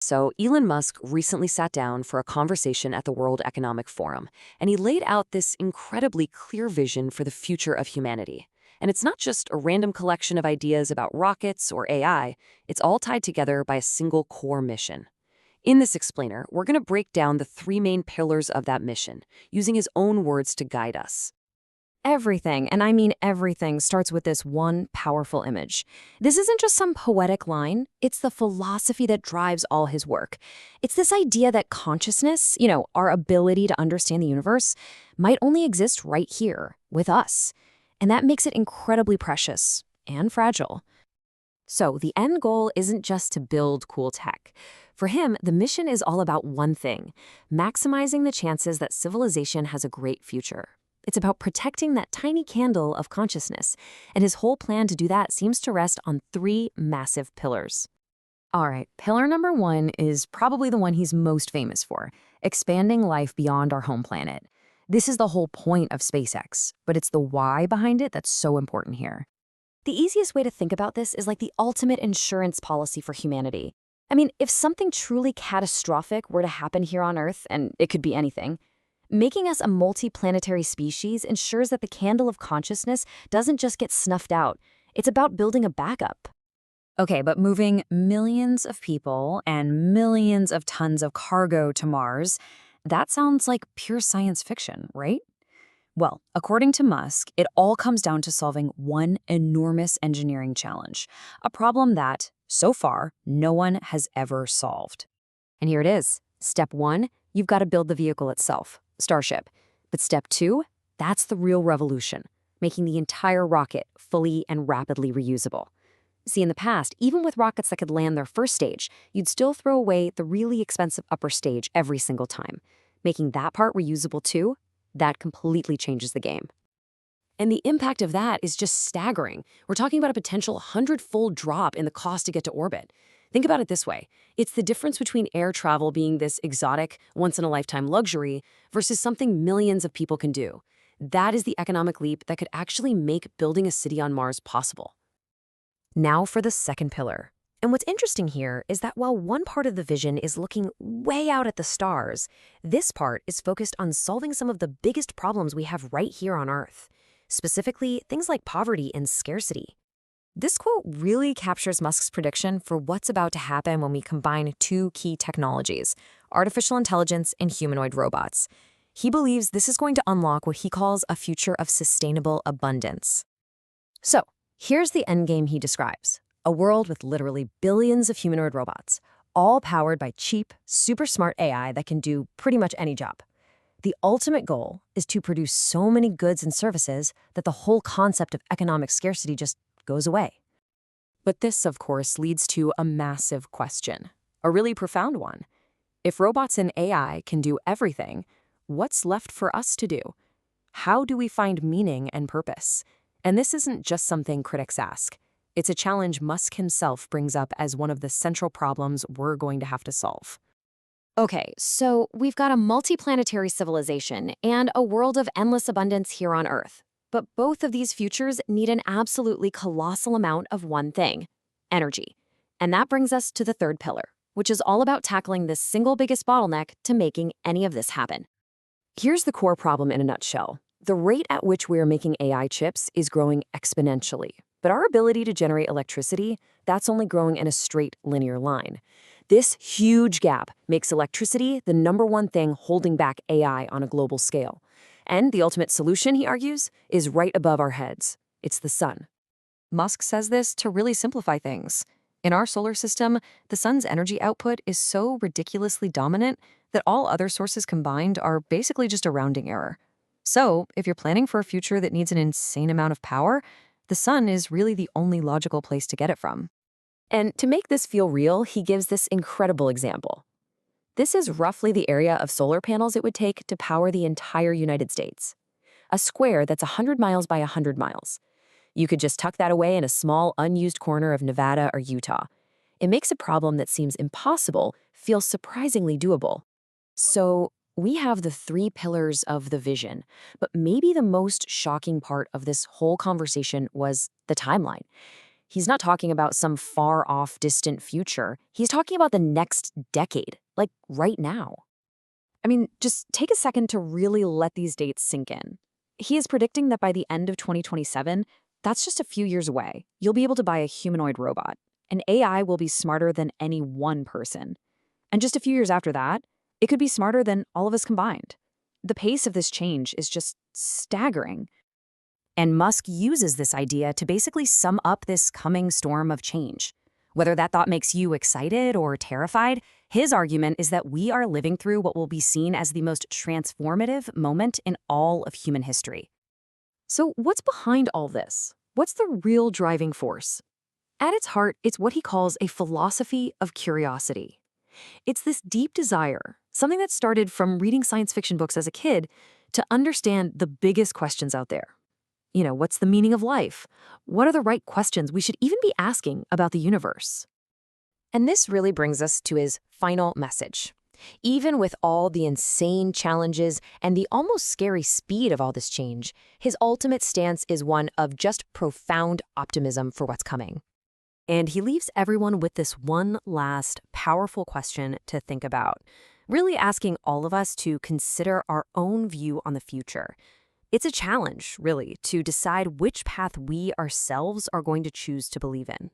So, Elon Musk recently sat down for a conversation at the World Economic Forum, and he laid out this incredibly clear vision for the future of humanity. And it's not just a random collection of ideas about rockets or AI, it's all tied together by a single core mission. In this explainer, we're going to break down the three main pillars of that mission, using his own words to guide us. Everything, and I mean everything, starts with this one powerful image. This isn't just some poetic line, it's the philosophy that drives all his work. It's this idea that consciousness, our ability to understand the universe, might only exist right here, with us. And that makes it incredibly precious and fragile. So the end goal isn't just to build cool tech. For him, the mission is all about one thing: maximizing the chances that civilization has a great future. It's about protecting that tiny candle of consciousness, and his whole plan to do that seems to rest on three massive pillars. All right, pillar number one is probably the one he's most famous for: expanding life beyond our home planet. This is the whole point of SpaceX, but it's the why behind it that's so important here. The easiest way to think about this is like the ultimate insurance policy for humanity. I mean, if something truly catastrophic were to happen here on Earth, and it could be anything, making us a multi-planetary species ensures that the candle of consciousness doesn't just get snuffed out. It's about building a backup. Okay, but moving millions of people and millions of tons of cargo to Mars, that sounds like pure science fiction, right? Well, according to Musk, it all comes down to solving one enormous engineering challenge, a problem that, so far, no one has ever solved. And here it is. Step one, you've got to build the vehicle itself. Starship. But step two, that's the real revolution, making the entire rocket fully and rapidly reusable. See, in the past, even with rockets that could land their first stage, you'd still throw away the really expensive upper stage every single time. Making that part reusable too, that completely changes the game. And the impact of that is just staggering. We're talking about a potential 100-fold drop in the cost to get to orbit. Think about it this way. It's the difference between air travel being this exotic, once-in-a-lifetime luxury versus something millions of people can do. That is the economic leap that could actually make building a city on Mars possible. Now for the second pillar. And what's interesting here is that while one part of the vision is looking way out at the stars, this part is focused on solving some of the biggest problems we have right here on Earth. Specifically, things like poverty and scarcity. This quote really captures Musk's prediction for what's about to happen when we combine two key technologies: artificial intelligence and humanoid robots. He believes this is going to unlock what he calls a future of sustainable abundance. So, here's the endgame he describes: a world with literally billions of humanoid robots, all powered by cheap, super smart AI that can do pretty much any job. The ultimate goal is to produce so many goods and services that the whole concept of economic scarcity just goes away. But this, of course, leads to a massive question, a really profound one. If robots and AI can do everything, what's left for us to do? How do we find meaning and purpose? And this isn't just something critics ask. It's a challenge Musk himself brings up as one of the central problems we're going to have to solve. Okay, so we've got a multi-planetary civilization and a world of endless abundance here on Earth. But both of these futures need an absolutely colossal amount of one thing: energy. And that brings us to the third pillar, which is all about tackling the single biggest bottleneck to making any of this happen. Here's the core problem in a nutshell. The rate at which we are making AI chips is growing exponentially. But our ability to generate electricity, that's only growing in a straight linear line. This huge gap makes electricity the number one thing holding back AI on a global scale. And the ultimate solution, he argues, is right above our heads. It's the sun. Musk says this to really simplify things. In our solar system, the sun's energy output is so ridiculously dominant that all other sources combined are basically just a rounding error. So, if you're planning for a future that needs an insane amount of power, the sun is really the only logical place to get it from. And to make this feel real, he gives this incredible example. This is roughly the area of solar panels it would take to power the entire United States. A square that's 100 miles by 100 miles. You could just tuck that away in a small, unused corner of Nevada or Utah. It makes a problem that seems impossible feel surprisingly doable. So, we have the three pillars of the vision, but maybe the most shocking part of this whole conversation was the timeline. He's not talking about some far-off, distant future. He's talking about the next decade, like right now. I mean, just take a second to really let these dates sink in. He is predicting that by the end of 2027, that's just a few years away, you'll be able to buy a humanoid robot. An AI will be smarter than any one person. And just a few years after that, it could be smarter than all of us combined. The pace of this change is just staggering. And Musk uses this idea to basically sum up this coming storm of change. Whether that thought makes you excited or terrified, his argument is that we are living through what will be seen as the most transformative moment in all of human history. So what's behind all this? What's the real driving force? At its heart, it's what he calls a philosophy of curiosity. It's this deep desire, something that started from reading science fiction books as a kid, to understand the biggest questions out there. What's the meaning of life? What are the right questions we should even be asking about the universe? And this really brings us to his final message. Even with all the insane challenges and the almost scary speed of all this change, his ultimate stance is one of just profound optimism for what's coming. And he leaves everyone with this one last powerful question to think about, really asking all of us to consider our own view on the future. It's a challenge, really, to decide which path we ourselves are going to choose to believe in.